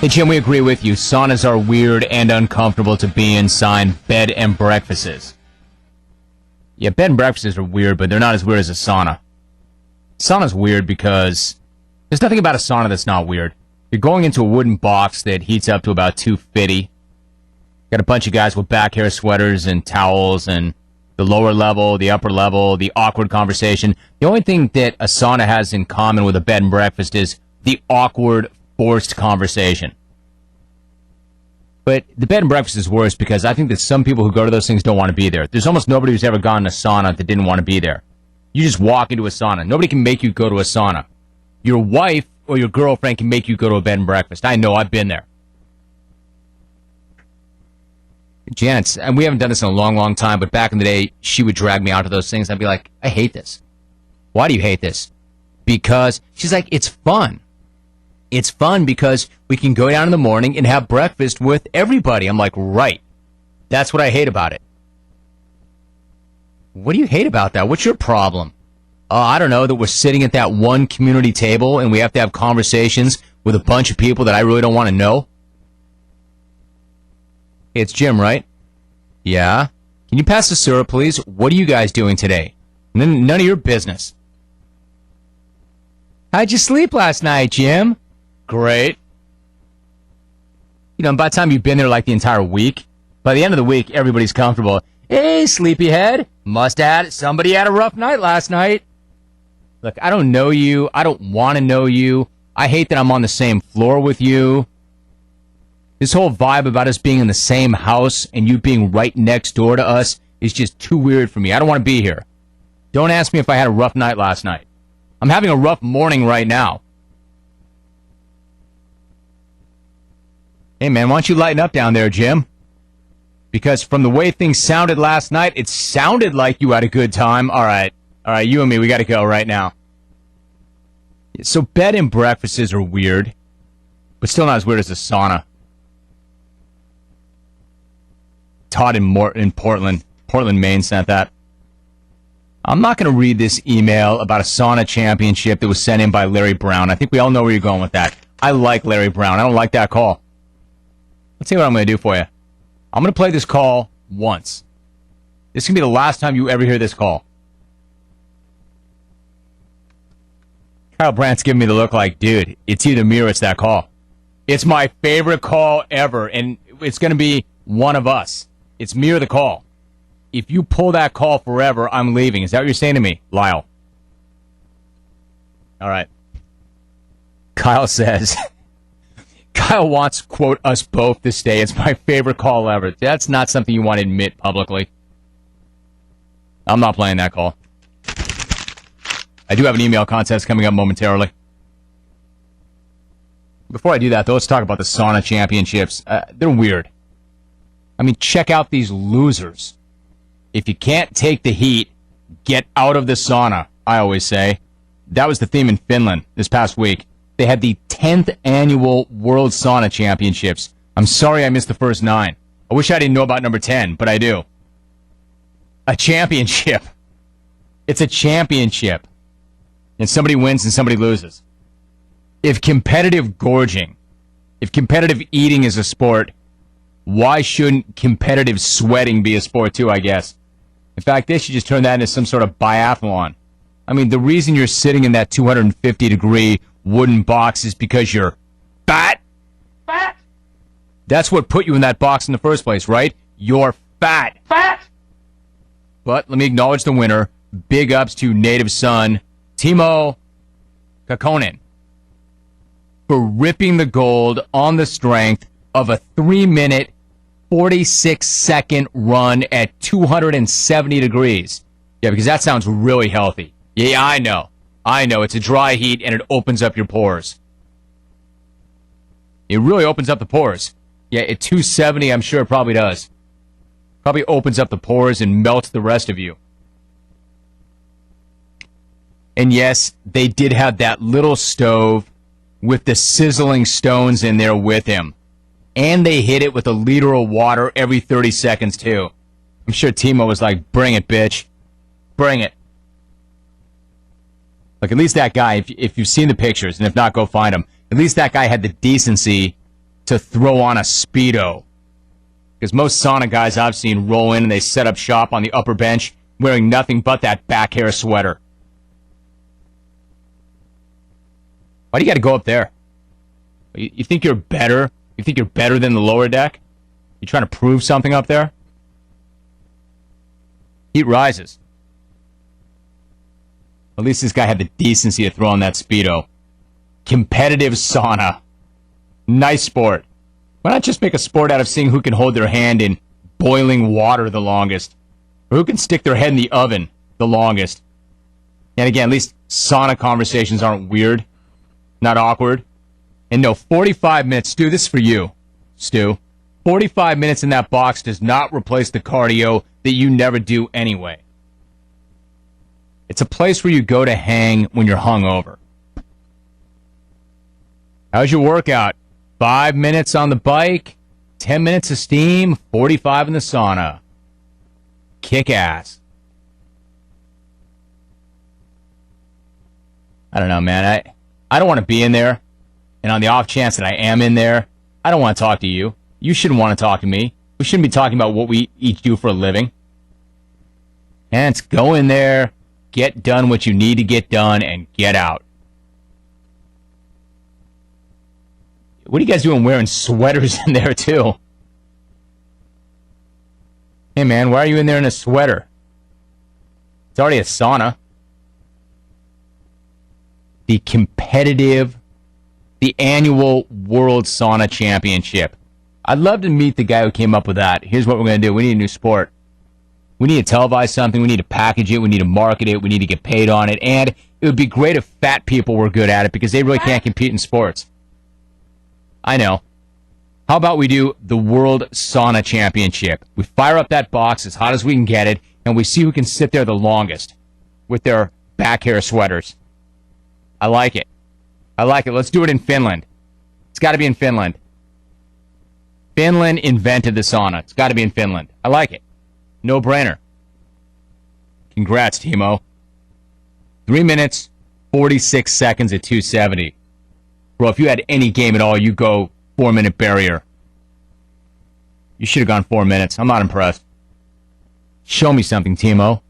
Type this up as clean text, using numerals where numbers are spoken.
Hey, Jim, we agree with you. Saunas are weird and uncomfortable to be in. Sign bed and breakfasts. Yeah, bed and breakfasts are weird, but they're not as weird as a sauna. Sauna's weird because there's nothing about a sauna that's not weird. You're going into a wooden box that heats up to about 250. Got a bunch of guys with back hair sweaters and towels and the lower level, the upper level, the awkward conversation. The only thing that a sauna has in common with a bed and breakfast is the awkward, forced conversation. But the bed and breakfast is worse because I think that some people who go to those things don't want to be there. There's almost nobody who's ever gone to a sauna that didn't want to be there. You just walk into a sauna. Nobody can make you go to a sauna. Your wife or your girlfriend can make you go to a bed and breakfast. I know, I've been there. Janet, and we haven't done this in a long, long time, but back in the day, she would drag me out to those things. I'd be like, I hate this. Why do you hate this? Because she's like, it's fun. It's fun because we can go down in the morning and have breakfast with everybody. I'm like, right. That's what I hate about it. What do you hate about that? What's your problem? I don't know, that we're sitting at that one community table and we have to have conversations with a bunch of people that I really don't want to know. Hey, it's Jim, right? Yeah. Can you pass the syrup, please? What are you guys doing today? None of your business. How'd you sleep last night, Jim? Great. You know, by the time you've been there like the entire week, by the end of the week, everybody's comfortable. Hey, sleepyhead. Somebody had a rough night last night. Look, I don't know you. I don't want to know you. I hate that I'm on the same floor with you. This whole vibe about us being in the same house and you being right next door to us is just too weird for me. I don't want to be here. Don't ask me if I had a rough night last night. I'm having a rough morning right now. Hey, man, why don't you lighten up down there, Jim? Because from the way things sounded last night, it sounded like you had a good time. All right, you and me, we got to go right now. So bed and breakfasts are weird, but still not as weird as a sauna. Todd in Portland, Maine sent that. I'm not going to read this email about a sauna championship that was sent in by Larry Brown. I think we all know where you're going with that. I like Larry Brown. I don't like that call. Let's see what I'm going to do for you. I'm going to play this call once. This can be the last time you ever hear this call. Kyle Brandt's giving me the look like, dude, it's either me or it's that call. It's my favorite call ever, and it's going to be one of us. It's me or the call. If you pull that call forever, I'm leaving. Is that what you're saying to me, Lyle? All right. Kyle says, Kyle wants, quote, us both to stay. It's my favorite call ever. That's not something you want to admit publicly. I'm not playing that call. I do have an email contest coming up momentarily. Before I do that, though, let's talk about the sauna championships. They're weird. I mean, check out these losers. If you can't take the heat, get out of the sauna, I always say. That was the theme in Finland this past week. They had the 10th annual World Sauna Championships. I'm sorry I missed the first 9. I wish I didn't know about number 10, but I do. A championship. It's a championship. And somebody wins and somebody loses. If competitive gorging, if competitive eating is a sport, why shouldn't competitive sweating be a sport too, I guess? In fact, they should just turn that into some sort of biathlon. I mean, the reason you're sitting in that 250-degree wooden box is because you're fat. Fat. That's what put you in that box in the first place, right? You're fat. Fat. But let me acknowledge the winner. Big ups to native son, Timo Kakkonen, for ripping the gold on the strength of a 3-minute, 46-second run at 270 degrees. Yeah, because that sounds really healthy. Yeah, I know. It's a dry heat, and it opens up your pores. It really opens up the pores. Yeah, at 270, I'm sure it probably does. Probably opens up the pores and melts the rest of you. And yes, they did have that little stove with the sizzling stones in there with him. And they hit it with a liter of water every 30 seconds, too. I'm sure Timo was like, bring it, bitch. Bring it. Look, at least that guy, if you've seen the pictures, and if not, go find him. At least that guy had the decency to throw on a Speedo. Because most sauna guys I've seen roll in and they set up shop on the upper bench wearing nothing but that back hair sweater. Why do you got to go up there? You think you're better? You think you're better than the lower deck? You trying to prove something up there? Heat rises. At least this guy had the decency to throw on that Speedo. Competitive sauna. Nice sport. Why not just make a sport out of seeing who can hold their hand in boiling water the longest? Or who can stick their head in the oven the longest? And again, at least sauna conversations aren't weird. Not awkward. And no, 45 minutes. Stu, this is for you. Stu. 45 minutes in that box does not replace the cardio that you never do anyway. It's a place where you go to hang when you're hungover. How's your workout? 5 minutes on the bike, 10 minutes of steam, 45 in the sauna. Kick ass. I don't know, man. I don't want to be in there. And on the off chance that I am in there, I don't want to talk to you. You shouldn't want to talk to me. We shouldn't be talking about what we each do for a living. And it's go in there, get done what you need to get done, and get out. What are you guys doing wearing sweaters in there, too? Hey, man, why are you in there in a sweater? It's already a sauna. The annual World Sauna Championship. I'd love to meet the guy who came up with that. Here's what we're going to do. We need a new sport. We need to televise something. We need to package it. We need to market it. We need to get paid on it. And it would be great if fat people were good at it because they really can't compete in sports. I know. How about we do the World Sauna Championship? We fire up that box as hot as we can get it, and we see who can sit there the longest with their back hair sweaters. I like it. I like it. Let's do it in Finland. It's got to be in Finland. Finland invented the sauna. It's got to be in Finland. I like it. No brainer. Congrats, Timo. 3 minutes, 46 seconds at 270. Bro, if you had any game at all, you go 4-minute barrier. You should have gone 4 minutes. I'm not impressed. Show me something, Timo.